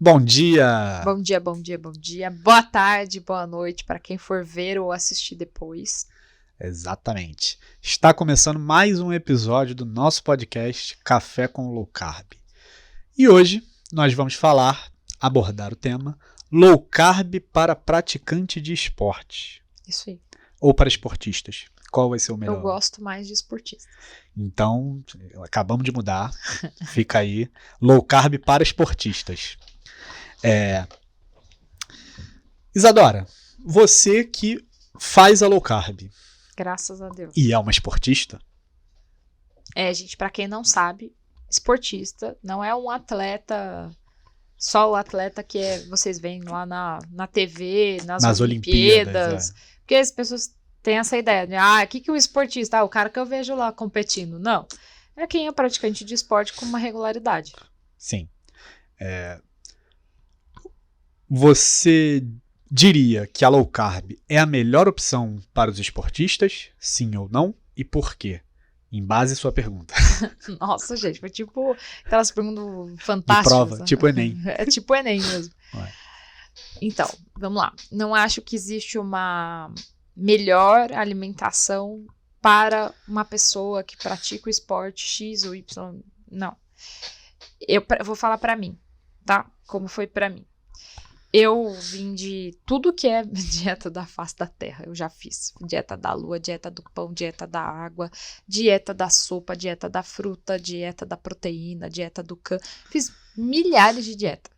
Bom dia! Bom dia, bom dia, bom dia. Boa tarde, boa noite para quem for ver ou assistir depois. Exatamente. Está começando mais um episódio do nosso podcast Café com Low Carb. E hoje nós vamos abordar o tema Low Carb para praticante de esporte. Isso aí. Ou para esportistas. Qual vai ser o melhor? Eu gosto mais de esportistas. Então, acabamos de mudar. Fica aí. Low Carb para esportistas. Isadora, você que faz a low carb. Graças a Deus. E é uma esportista? Gente, para quem não sabe, esportista não é um atleta, só o atleta que vocês veem lá na TV, nas Olimpíadas. Porque as pessoas têm essa ideia de, o que é um esportista? O cara que eu vejo lá competindo. Não. É quem é praticante de esporte com uma regularidade. Sim. Você diria que a low carb é a melhor opção para os esportistas? Sim ou não? E por quê? Em base à sua pergunta. Nossa, gente, foi tipo aquelas perguntas fantásticas. De prova, tipo Enem. É tipo Enem mesmo. Ué. Então, vamos lá. Não acho que existe uma melhor alimentação para uma pessoa que pratica o esporte X ou Y. Não. Eu vou falar para mim, tá? Como foi para mim. Eu vim de tudo que é dieta da face da terra, eu já fiz. Dieta da lua, dieta do pão, dieta da água, dieta da sopa, dieta da fruta, dieta da proteína, dieta do Fiz milhares de dieta.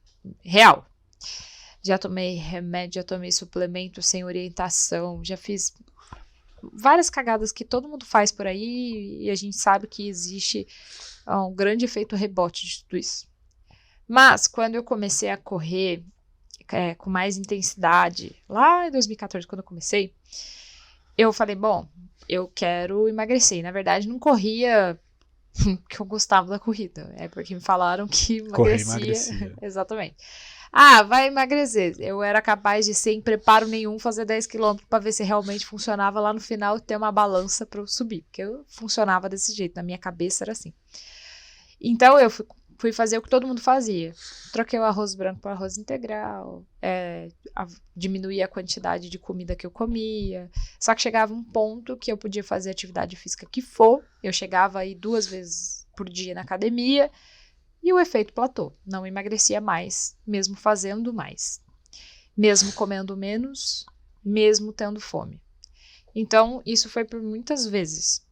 Real. Já tomei remédio, já tomei suplemento sem orientação, já fiz várias cagadas que todo mundo faz por aí e a gente sabe que existe um grande efeito rebote de tudo isso. Mas quando eu comecei a correr com mais intensidade, lá em 2014, quando eu comecei, eu falei, bom, eu quero emagrecer. E, na verdade, não corria porque eu gostava da corrida. É porque me falaram que emagrecia. Exatamente. Vai emagrecer. Eu era capaz de, sem preparo nenhum, fazer 10 km para ver se realmente funcionava lá no final e ter uma balança para eu subir. Porque eu funcionava desse jeito, na minha cabeça era assim. Então, eu fui fazer o que todo mundo fazia. Troquei o arroz branco para arroz integral, diminuí a quantidade de comida que eu comia. Só que chegava um ponto que eu podia fazer atividade física que for. Eu chegava aí 2 vezes por dia na academia e o efeito platô. Não emagrecia mais, mesmo fazendo mais. Mesmo comendo menos, mesmo tendo fome. Então, isso foi por muitas vezes.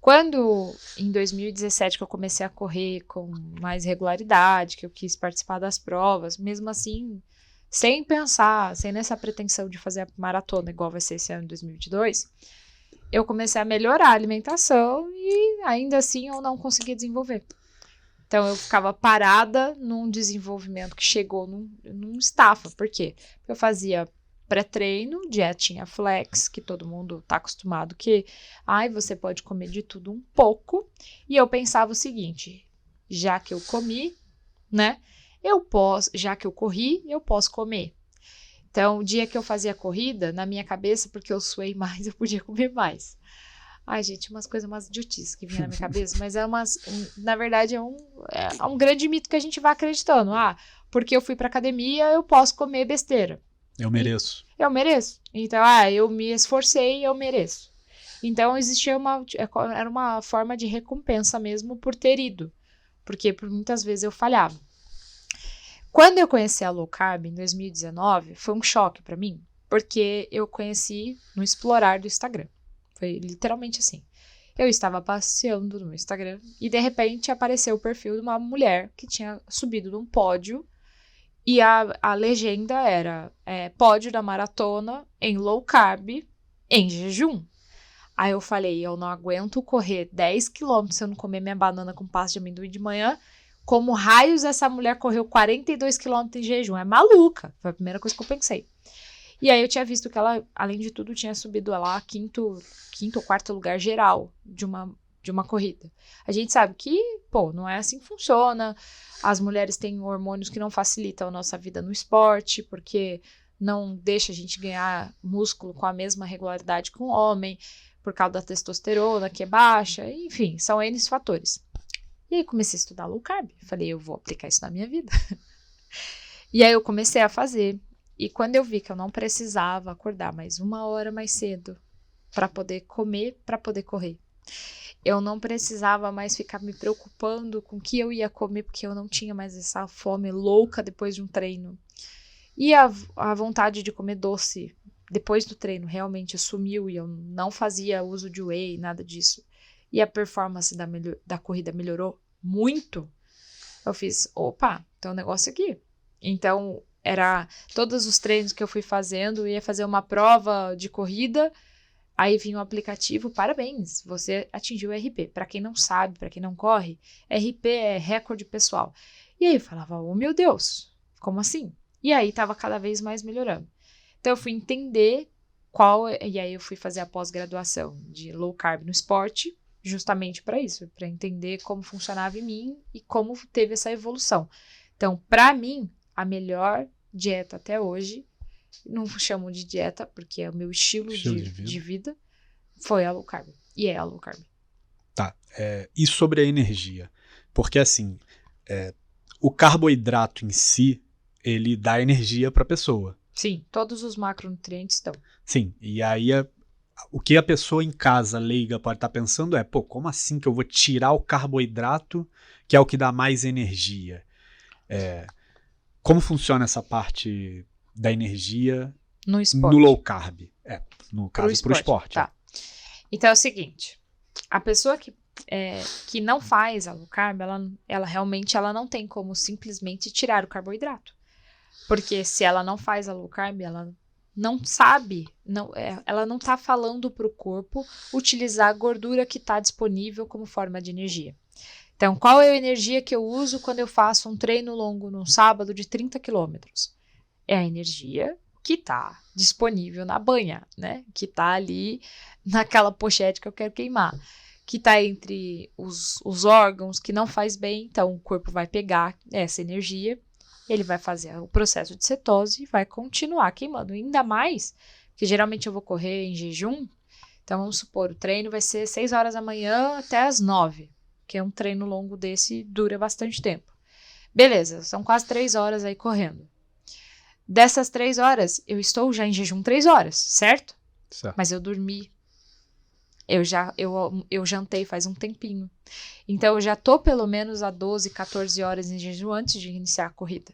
Quando, em 2017, que eu comecei a correr com mais regularidade, que eu quis participar das provas, mesmo assim, sem pensar, sem nessa pretensão de fazer a maratona, igual vai ser esse ano, 2022, eu comecei a melhorar a alimentação e, ainda assim, eu não conseguia desenvolver. Então, eu ficava parada num desenvolvimento que chegou num estafa. Por quê? Porque eu fazia pré-treino, dietinha flex, que todo mundo tá acostumado que, você pode comer de tudo um pouco. E eu pensava o seguinte, já que eu comi, né, já que eu corri, eu posso comer. Então, o dia que eu fazia corrida, na minha cabeça, porque eu suei mais, eu podia comer mais. Gente, umas idiotices que vinham na minha cabeça, mas na verdade é um grande mito que a gente vai acreditando. Porque eu fui pra academia, eu posso comer besteira. Eu mereço. Eu mereço. Então, eu me esforcei, eu mereço. Então, existia era uma forma de recompensa mesmo por ter ido. Porque por muitas vezes eu falhava. Quando eu conheci a low carb, em 2019, foi um choque pra mim. Porque eu conheci no explorar do Instagram. Foi literalmente assim. Eu estava passeando no Instagram e, de repente, apareceu o perfil de uma mulher que tinha subido num pódio. E a legenda era pódio da maratona em low carb, em jejum. Aí eu falei, eu não aguento correr 10 km se eu não comer minha banana com pasta de amendoim de manhã. Como raios essa mulher correu 42 km em jejum? É maluca. Foi a primeira coisa que eu pensei. E aí eu tinha visto que ela, além de tudo, tinha subido lá quinto ou quarto lugar geral de uma corrida. A gente sabe que, não é assim que funciona. As mulheres têm hormônios que não facilitam a nossa vida no esporte, porque não deixa a gente ganhar músculo com a mesma regularidade que um homem, por causa da testosterona, que é baixa, enfim, são N fatores. E aí comecei a estudar low carb. Falei, eu vou aplicar isso na minha vida. E aí eu comecei a fazer. E quando eu vi que eu não precisava acordar mais 1 hora mais cedo para poder comer, para poder correr. Eu não precisava mais ficar me preocupando com o que eu ia comer, porque eu não tinha mais essa fome louca depois de um treino. E a vontade de comer doce depois do treino realmente sumiu e eu não fazia uso de whey, nada disso. E a performance da corrida melhorou muito. Eu fiz, opa, tem um negócio aqui. Então, era todos os treinos que eu fui fazendo, eu ia fazer uma prova de corrida, aí vinha o aplicativo, parabéns, você atingiu o RP. Para quem não sabe, para quem não corre, RP é recorde pessoal. E aí eu falava, oh meu Deus, como assim? E aí tava cada vez mais melhorando. Então eu fui entender e aí eu fui fazer a pós-graduação de low carb no esporte, justamente para isso, para entender como funcionava em mim e como teve essa evolução. Então, para mim, a melhor dieta até hoje, não chamo de dieta, porque é o meu estilo de vida, foi a low carb. E é a low carb. Tá. E sobre a energia? Porque, assim, o carboidrato em si, ele dá energia para a pessoa. Sim, todos os macronutrientes dão. Sim, e aí o que a pessoa em casa leiga pode estar pensando é, pô, como assim que eu vou tirar o carboidrato, que é o que dá mais energia? Como funciona essa parte da energia no esporte? No low carb? No caso, pro esporte. Tá. Então é o seguinte, a pessoa que não faz a low carb, ela realmente não tem como simplesmente tirar o carboidrato. Porque se ela não faz a low carb, ela não sabe, ela não está falando para o corpo utilizar a gordura que está disponível como forma de energia. Então, qual é a energia que eu uso quando eu faço um treino longo num sábado de 30 quilômetros? É a energia que está disponível na banha, né? Que está ali naquela pochete que eu quero queimar. Que está entre os órgãos, que não faz bem, então o corpo vai pegar essa energia, ele vai fazer o processo de cetose e vai continuar queimando. Ainda mais que geralmente eu vou correr em jejum, então vamos supor, o treino vai ser 6 horas da manhã até as 9, que é um treino longo desse, dura bastante tempo. Beleza, são quase 3 horas aí correndo. Dessas 3 horas, eu estou já em jejum 3 horas, certo? Mas eu dormi. Eu jantei faz um tempinho. Então, eu já tô pelo menos a 12, 14 horas em jejum antes de iniciar a corrida.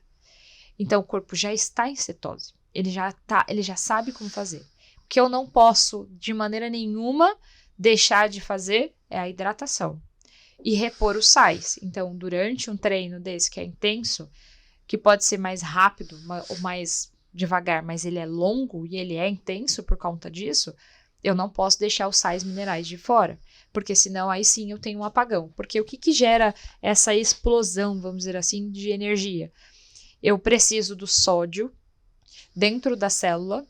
Então, o corpo já está em cetose. Ele já sabe como fazer. O que eu não posso, de maneira nenhuma, deixar de fazer é a hidratação. E repor os sais. Então, durante um treino desse que é intenso, que pode ser mais rápido ou mais devagar, mas ele é longo e ele é intenso por conta disso, eu não posso deixar os sais minerais de fora, porque senão aí sim eu tenho um apagão. Porque o que gera essa explosão, vamos dizer assim, de energia? Eu preciso do sódio dentro da célula,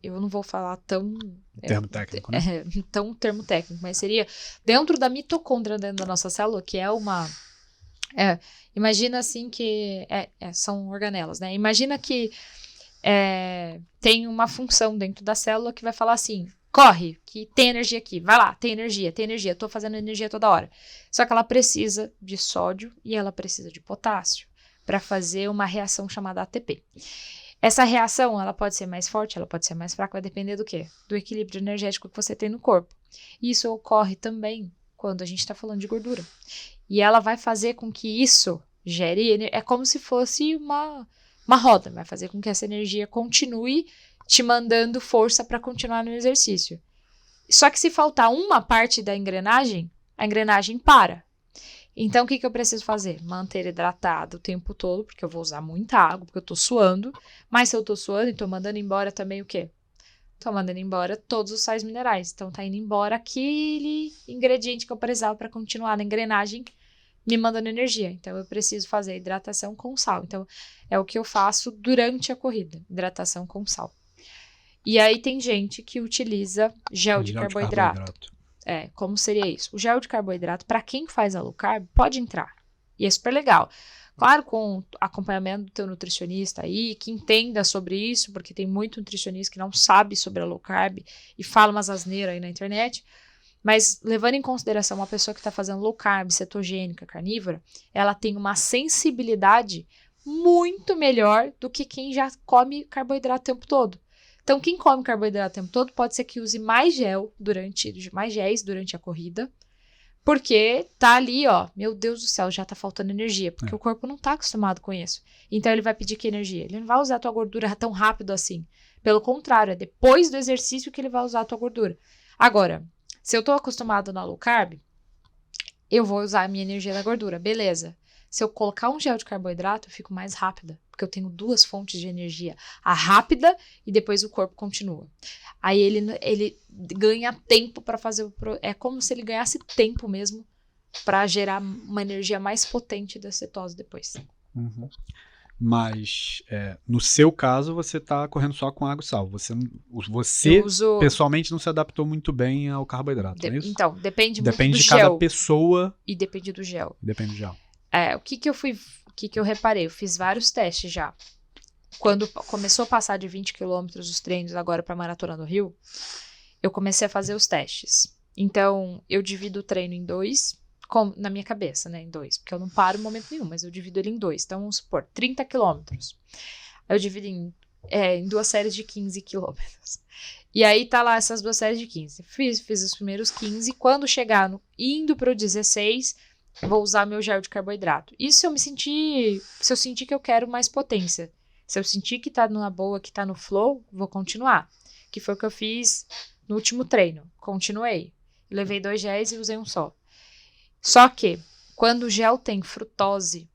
eu não vou falar tão... termo técnico, né? Tão termo técnico, mas seria dentro da mitocôndria dentro da nossa célula, que é uma... imagina assim que... são organelas, né? Imagina que tem uma função dentro da célula que vai falar assim, corre, que tem energia aqui, vai lá, tem energia, tô fazendo energia toda hora. Só que ela precisa de sódio e ela precisa de potássio para fazer uma reação chamada ATP. Essa reação, ela pode ser mais forte, ela pode ser mais fraca, vai depender do quê? Do equilíbrio energético que você tem no corpo. Isso ocorre também quando a gente está falando de gordura. E ela vai fazer com que isso gere, é como se fosse uma roda, vai fazer com que essa energia continue te mandando força para continuar no exercício. Só que se faltar uma parte da engrenagem, a engrenagem para. Então, o que eu preciso fazer? Manter hidratado o tempo todo, porque eu vou usar muita água, porque eu tô suando. Mas se eu tô suando, tô mandando embora também o quê? Tô mandando embora todos os sais minerais. Então, tá indo embora aquele ingrediente que eu precisava para continuar na engrenagem, me mandando energia. Então, eu preciso fazer hidratação com sal. Então, é o que eu faço durante a corrida, hidratação com sal. E aí, tem gente que utiliza gel de carboidrato. Como seria isso? O gel de carboidrato, para quem faz a low carb, pode entrar. E é super legal. Claro, com acompanhamento do teu nutricionista aí, que entenda sobre isso, porque tem muito nutricionista que não sabe sobre a low carb e fala umas asneiras aí na internet. Mas levando em consideração uma pessoa que está fazendo low carb, cetogênica, carnívora, ela tem uma sensibilidade muito melhor do que quem já come carboidrato o tempo todo. Então, quem come carboidrato o tempo todo pode ser que use mais géis durante a corrida, porque tá ali, ó, meu Deus do céu, já tá faltando energia, porque o corpo não tá acostumado com isso. Então, ele vai pedir que energia? Ele não vai usar a tua gordura tão rápido assim. Pelo contrário, é depois do exercício que ele vai usar a tua gordura. Agora, se eu tô acostumado na low carb, eu vou usar a minha energia da gordura, beleza. Se eu colocar um gel de carboidrato, eu fico mais rápida, porque eu tenho 2 fontes de energia. A rápida e depois o corpo continua. Aí ele ganha tempo para fazer é como se ele ganhasse tempo mesmo para gerar uma energia mais potente da cetose depois. Uhum. Mas, no seu caso, você está correndo só com água e sal. Você pessoalmente não se adaptou muito bem ao carboidrato, não é isso? Então, depende muito do Depende de gel. cada pessoa. E depende do gel. Depende do gel. O que eu reparei? Eu fiz vários testes já. Quando começou a passar de 20 quilômetros os treinos agora para a Maratona do Rio, eu comecei a fazer os testes. Então, eu divido o treino em 2, na minha cabeça, né, em 2, porque eu não paro em momento nenhum, mas eu divido ele em 2. Então, vamos supor, 30 quilômetros. Eu divido em 2 séries de 15 quilômetros. E aí tá lá essas 2 séries de 15. Fiz os primeiros 15. Quando chegar indo para o 16, vou usar meu gel de carboidrato. Isso se eu sentir que eu quero mais potência. Se eu sentir que tá numa boa, que tá no flow, vou continuar. Que foi o que eu fiz no último treino. Continuei. Levei 2 géis e usei um só. Só que, quando o gel tem frutose,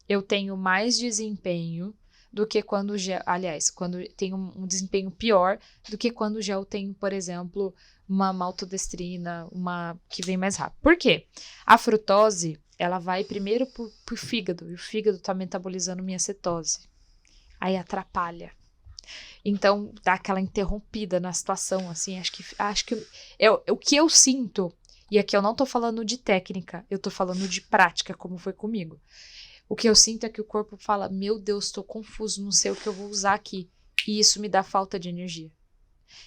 eu tenho mais desempenho do que quando o gel... Aliás, quando tem um desempenho pior do que quando o gel tem, por exemplo, uma maltodestrina, uma que vem mais rápido. Por quê? A frutose, ela vai primeiro pro fígado, e o fígado tá metabolizando minha cetose. Aí atrapalha. Então, dá aquela interrompida na situação, assim, acho que o que eu sinto, e aqui eu não tô falando de técnica, eu tô falando de prática, como foi comigo. O que eu sinto é que o corpo fala, meu Deus, tô confuso, não sei o que eu vou usar aqui. E isso me dá falta de energia.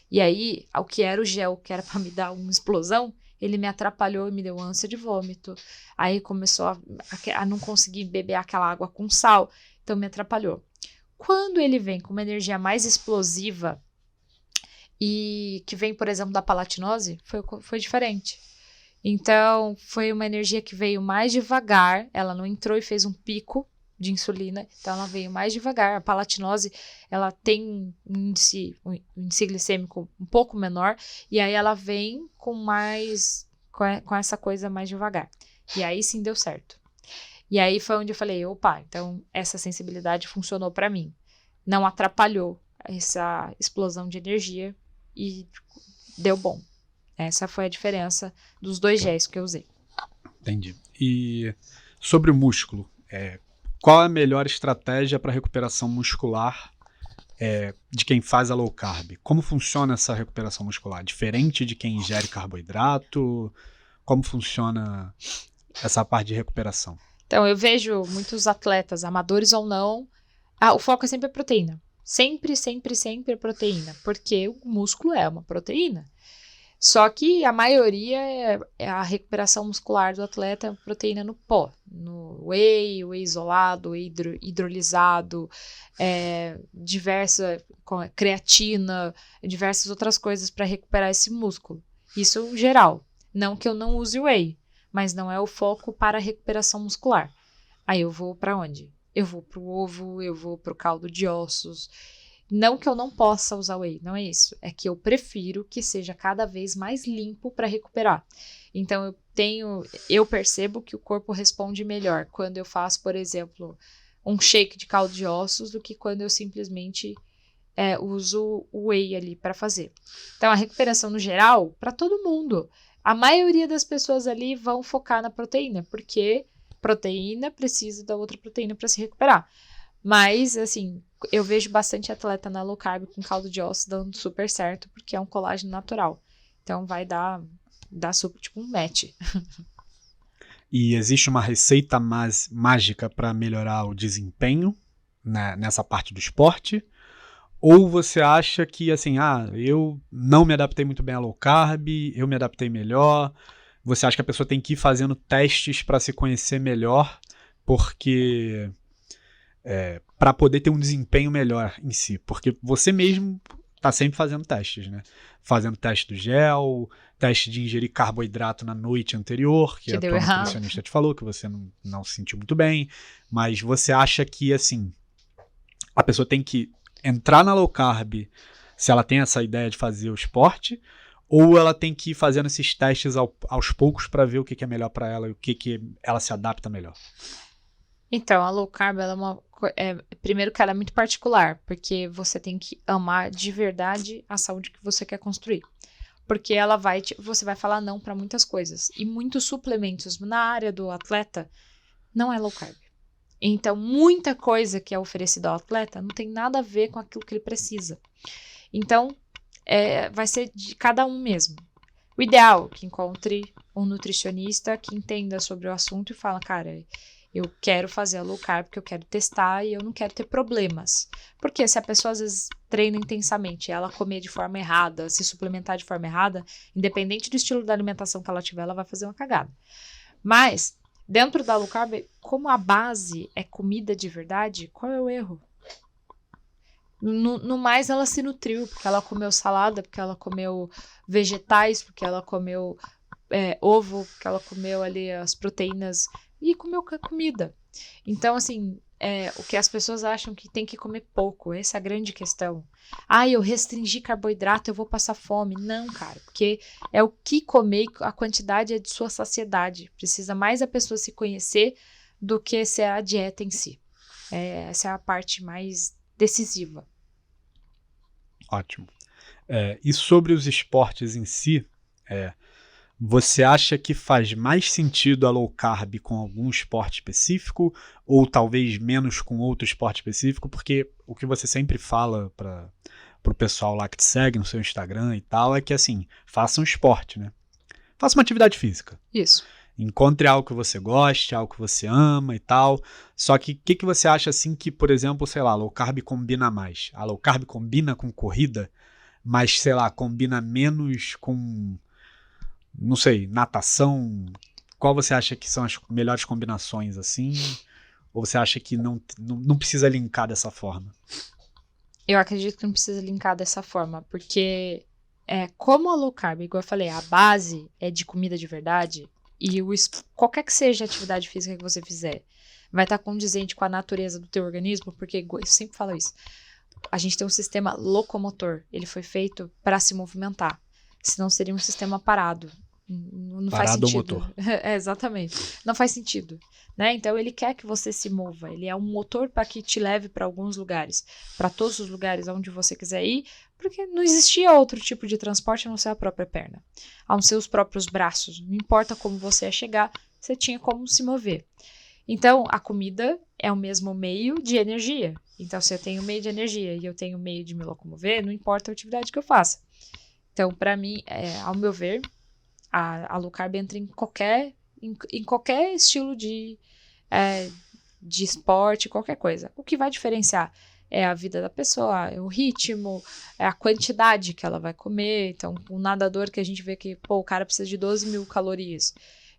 E aí, ao que era o gel, que era pra me dar uma explosão, ele me atrapalhou e me deu ânsia de vômito. Aí começou a não conseguir beber aquela água com sal, então me atrapalhou. Quando ele vem com uma energia mais explosiva e que vem, por exemplo, da palatinose, foi diferente. Então, foi uma energia que veio mais devagar, ela não entrou e fez um pico de insulina, então ela veio mais devagar. A palatinose, ela tem um índice glicêmico um pouco menor, e aí ela vem com essa coisa mais devagar. E aí sim deu certo. E aí foi onde eu falei, opa, então essa sensibilidade funcionou para mim. Não atrapalhou essa explosão de energia e deu bom. Essa foi a diferença dos 2 géis que eu usei. Entendi. E sobre o músculo, qual é a melhor estratégia para recuperação muscular de quem faz a low carb? Como funciona essa recuperação muscular? Diferente de quem ingere carboidrato? Como funciona essa parte de recuperação? Então, eu vejo muitos atletas, amadores ou não, o foco é sempre a proteína. Sempre, sempre, sempre a proteína, porque o músculo é uma proteína. Só que a maioria é a recuperação muscular do atleta é proteína no pó, no whey isolado, whey hidrolisado, diversa creatina, diversas outras coisas para recuperar esse músculo. Isso geral. Não que eu não use whey, mas não é o foco para a recuperação muscular. Aí eu vou para onde? Eu vou para o ovo, eu vou para o caldo de ossos. Não que eu não possa usar whey, não é isso. É que eu prefiro que seja cada vez mais limpo para recuperar. Então eu percebo que o corpo responde melhor quando eu faço, por exemplo, um shake de caldo de ossos do que quando eu simplesmente uso o whey ali para fazer. Então a recuperação no geral, para todo mundo. A maioria das pessoas ali vão focar na proteína, porque proteína precisa da outra proteína para se recuperar. Mas, assim, eu vejo bastante atleta na low carb com caldo de ossos dando super certo, porque é um colágeno natural. Então vai dar super, tipo um match. E existe uma receita mágica para melhorar o desempenho, né, nessa parte do esporte? Ou você acha que, assim, eu não me adaptei muito bem a low carb, eu me adaptei melhor? Você acha que a pessoa tem que ir fazendo testes para se conhecer melhor? Porque para poder ter um desempenho melhor em si. Porque você mesmo tá sempre fazendo testes, né? Fazendo teste do gel, teste de ingerir carboidrato na noite anterior, que a deu tua errado. nutricionista te falou que você não se sentiu muito bem, mas você acha que, assim, a pessoa tem que entrar na low carb se ela tem essa ideia de fazer o esporte, ou ela tem que ir fazendo esses testes aos poucos para ver o que é melhor para ela e o que ela se adapta melhor? Então, a low carb, ela primeiro que ela é muito particular, porque você tem que amar de verdade a saúde que você quer construir. Porque você vai falar não para muitas coisas. E muitos suplementos na área do atleta não é low carb. Então, muita coisa que é oferecida ao atleta não tem nada a ver com aquilo que ele precisa. Então, vai ser de cada um mesmo. O ideal é que encontre um nutricionista que entenda sobre o assunto e fala, cara, eu quero fazer a low carb porque eu quero testar e eu não quero ter problemas. Porque se a pessoa às vezes treina intensamente, ela comer de forma errada, se suplementar de forma errada, independente do estilo da alimentação que ela tiver, ela vai fazer uma cagada. Mas, dentro da low carb, como a base é comida de verdade, qual é o erro? No mais, ela se nutriu, porque ela comeu salada, porque ela comeu vegetais, porque ela comeu ovo, porque ela comeu ali as proteínas e comeu comida. Então, assim, o que as pessoas acham que tem que comer pouco, essa é a grande questão. Eu restringi carboidrato, eu vou passar fome. Não, cara, porque é o que comer, a quantidade é de sua saciedade. Precisa mais a pessoa se conhecer do que ser a dieta em si. Essa é a parte mais decisiva. Ótimo. E sobre os esportes em si, você acha que faz mais sentido a low carb com algum esporte específico ou talvez menos com outro esporte específico? Porque o que você sempre fala para o pessoal lá que te segue no seu Instagram e tal é que, assim, faça um esporte, né? Faça uma atividade física. Isso. Encontre algo que você goste, algo que você ama e tal. Só que o que você acha, assim, que, por exemplo, sei lá, a low carb combina mais? A low carb combina com corrida, mas, sei lá, combina menos com... não sei, natação, qual você acha que são as melhores combinações, assim? Ou você acha que não precisa linkar dessa forma? Eu acredito que não precisa linkar dessa forma, porque como a low carb, igual eu falei, a base é de comida de verdade, e qualquer que seja a atividade física que você fizer, vai estar condizente com a natureza do teu organismo, porque eu sempre falo isso, a gente tem um sistema locomotor, ele foi feito para se movimentar, senão seria um sistema parado. Não faz Parado sentido. ou motor? Exatamente. Não faz sentido, né? Então ele quer que você se mova. Ele é um motor para que te leve para alguns lugares, para todos os lugares onde você quiser ir, porque não existia outro tipo de transporte a não ser a própria perna, a não ser os próprios braços. Não importa como você ia chegar, você tinha como se mover. Então a comida é o mesmo meio de energia. Então se eu tenho meio de energia e eu tenho meio de me locomover, não importa a atividade que eu faça. Então para mim, ao meu ver, a low carb entra em qualquer estilo de esporte, qualquer coisa. O que vai diferenciar é a vida da pessoa, é o ritmo, é a quantidade que ela vai comer. Então, um nadador que a gente vê que o cara precisa de 12.000 calorias.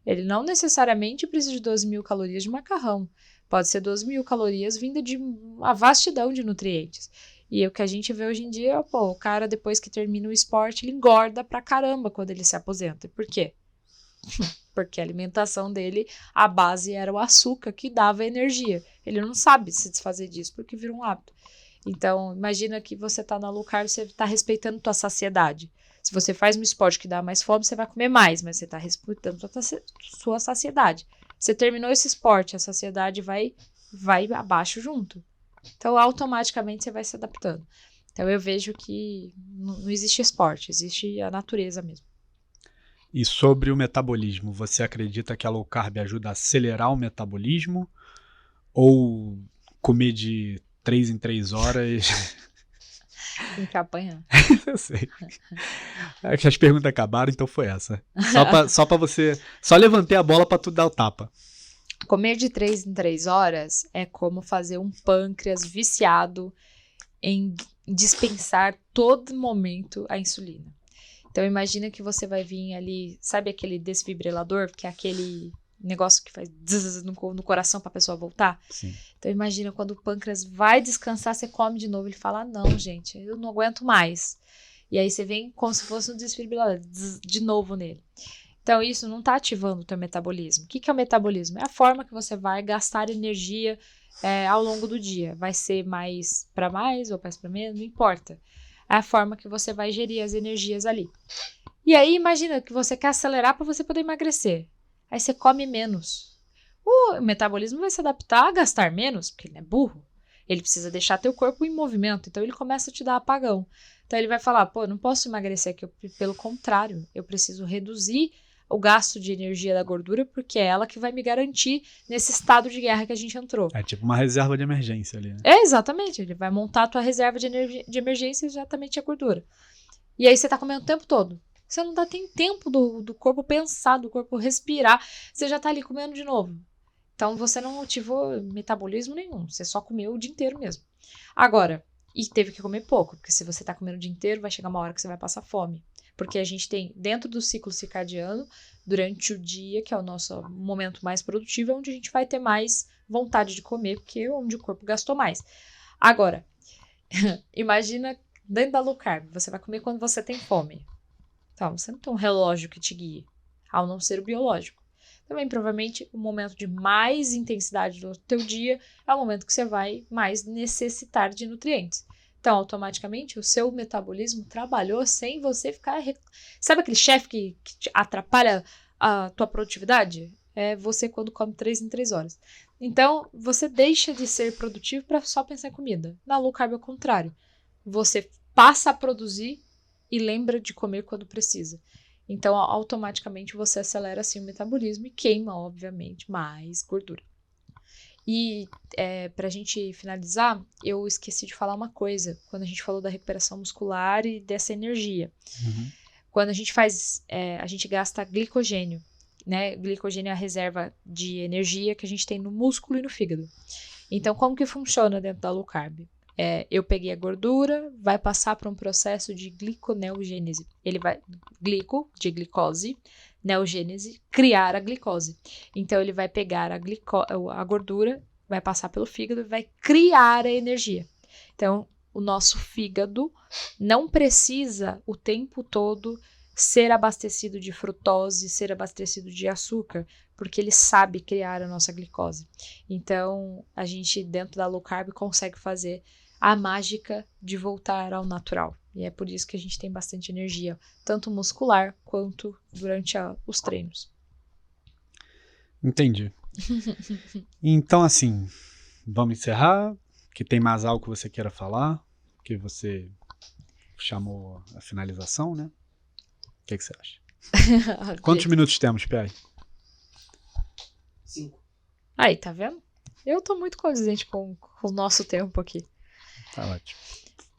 Ele não necessariamente precisa de 12.000 calorias de macarrão. Pode ser 12.000 calorias vinda de uma vastidão de nutrientes. E o que a gente vê hoje em dia, o cara depois que termina o esporte, ele engorda pra caramba quando ele se aposenta. Por quê? Porque a alimentação dele, a base era o açúcar que dava energia. Ele não sabe se desfazer disso porque vira um hábito. Então, imagina que você tá na low carb, você tá respeitando tua saciedade. Se você faz um esporte que dá mais fome, você vai comer mais, mas você tá respeitando sua saciedade. Você terminou esse esporte, a saciedade vai abaixo junto. Então, automaticamente você vai se adaptando. Então, eu vejo que não existe esporte, existe a natureza mesmo. E sobre o metabolismo, você acredita que a low carb ajuda a acelerar o metabolismo? Ou comer de 3 em 3 horas? Tem que apanhar. Eu sei. As perguntas acabaram, então foi essa. Só pra você... Só levantei a bola pra tu dar o tapa. Comer de 3 em 3 horas é como fazer um pâncreas viciado em dispensar todo momento a insulina. Então imagina que você vai vir ali, sabe aquele desfibrilador, que é aquele negócio que faz zzz no coração pra pessoa voltar. Sim. Então imagina quando o pâncreas vai descansar, você come de novo, ele fala, não, gente, eu não aguento mais. E aí você vem como se fosse um desfibrilador, de novo nele. Então isso não tá ativando o teu metabolismo. O que é o metabolismo? É a forma que você vai gastar energia ao longo do dia. Vai ser mais para mais ou mais para menos, não importa. É a forma que você vai gerir as energias ali. E aí imagina que você quer acelerar para você poder emagrecer. Aí você come menos. O metabolismo vai se adaptar a gastar menos, porque ele é burro. Ele precisa deixar teu corpo em movimento, então ele começa a te dar apagão. Então ele vai falar, pô, não posso emagrecer aqui, pelo contrário, eu preciso reduzir o gasto de energia da gordura, porque é ela que vai me garantir nesse estado de guerra que a gente entrou. É tipo uma reserva de emergência ali, né? Exatamente, ele vai montar a tua reserva de emergência, exatamente a gordura. E aí você tá comendo o tempo todo. Você não tem tempo do corpo pensar, do corpo respirar, você já tá ali comendo de novo. Então você não ativou metabolismo nenhum, você só comeu o dia inteiro mesmo. Agora, e teve que comer pouco, porque se você tá comendo o dia inteiro, vai chegar uma hora que você vai passar fome. Porque a gente tem, dentro do ciclo circadiano, durante o dia, que é o nosso momento mais produtivo, é onde a gente vai ter mais vontade de comer, porque é onde o corpo gastou mais. Agora, imagina dentro da low carb, você vai comer quando você tem fome. Então, você não tem um relógio que te guie, ao não ser o biológico. Também, provavelmente, o momento de mais intensidade do teu dia é o momento que você vai mais necessitar de nutrientes. Então, automaticamente, o seu metabolismo trabalhou sem você ficar... Sabe aquele chefe que te atrapalha a tua produtividade? É você quando come 3 em 3 horas. Então, você deixa de ser produtivo para só pensar em comida. Na low carb é o contrário. Você passa a produzir e lembra de comer quando precisa. Então, automaticamente, você acelera assim o metabolismo e queima, obviamente, mais gordura. E pra gente finalizar, eu esqueci de falar uma coisa, quando a gente falou da recuperação muscular e dessa energia. Uhum. Quando a gente faz, a gente gasta glicogênio, né? Glicogênio é a reserva de energia que a gente tem no músculo e no fígado. Então, como que funciona dentro da low carb? Eu peguei a gordura, vai passar por um processo de gliconeogênese. Ele vai, de glicose, neogênese, criar a glicose. Então, ele vai pegar a gordura, vai passar pelo fígado e vai criar a energia. Então, o nosso fígado não precisa o tempo todo ser abastecido de frutose, ser abastecido de açúcar, porque ele sabe criar a nossa glicose. Então, a gente, dentro da low carb, consegue fazer a mágica de voltar ao natural. E é por isso que a gente tem bastante energia, tanto muscular quanto durante os treinos. Entendi. Então, assim, vamos encerrar. Que tem mais algo que você queira falar? Que você chamou a finalização, né? O que você acha? Quantos minutos temos, Pierre? 5. Aí, tá vendo? Eu tô muito condizente com o nosso tempo aqui. Tá ótimo.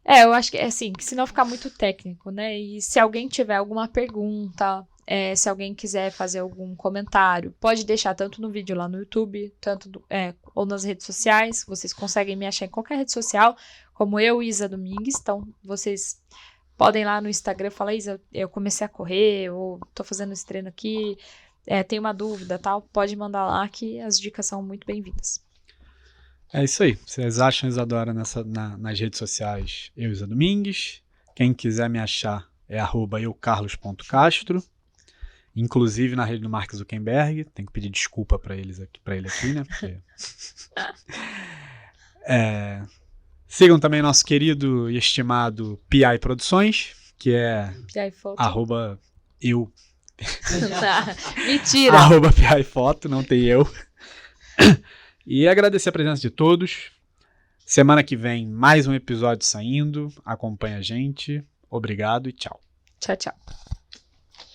Eu acho que é assim, que senão fica muito técnico, né? E se alguém tiver alguma pergunta, se alguém quiser fazer algum comentário, pode deixar tanto no vídeo lá no YouTube, ou nas redes sociais. Vocês conseguem me achar em qualquer rede social, como eu, Isa Domingues. Então, vocês podem ir lá no Instagram e falar, Isa, eu comecei a correr, ou tô fazendo esse treino aqui, tenho uma dúvida, tal. Pode mandar lá que as dicas são muito bem-vindas. É isso aí. Vocês acham Isadora nas redes sociais, eu, Isa Domingues. Quem quiser me achar é @eucarlos.castro. Inclusive na rede do Mark Zuckerberg. Tem que pedir desculpa pra ele aqui, né? Porque... Sigam também nosso querido e estimado PI Produções, que é @eu. Mentira! @PI Foto, não tem eu. E agradecer a presença de todos. Semana que vem, mais um episódio saindo. Acompanha a gente. Obrigado e tchau. Tchau, tchau.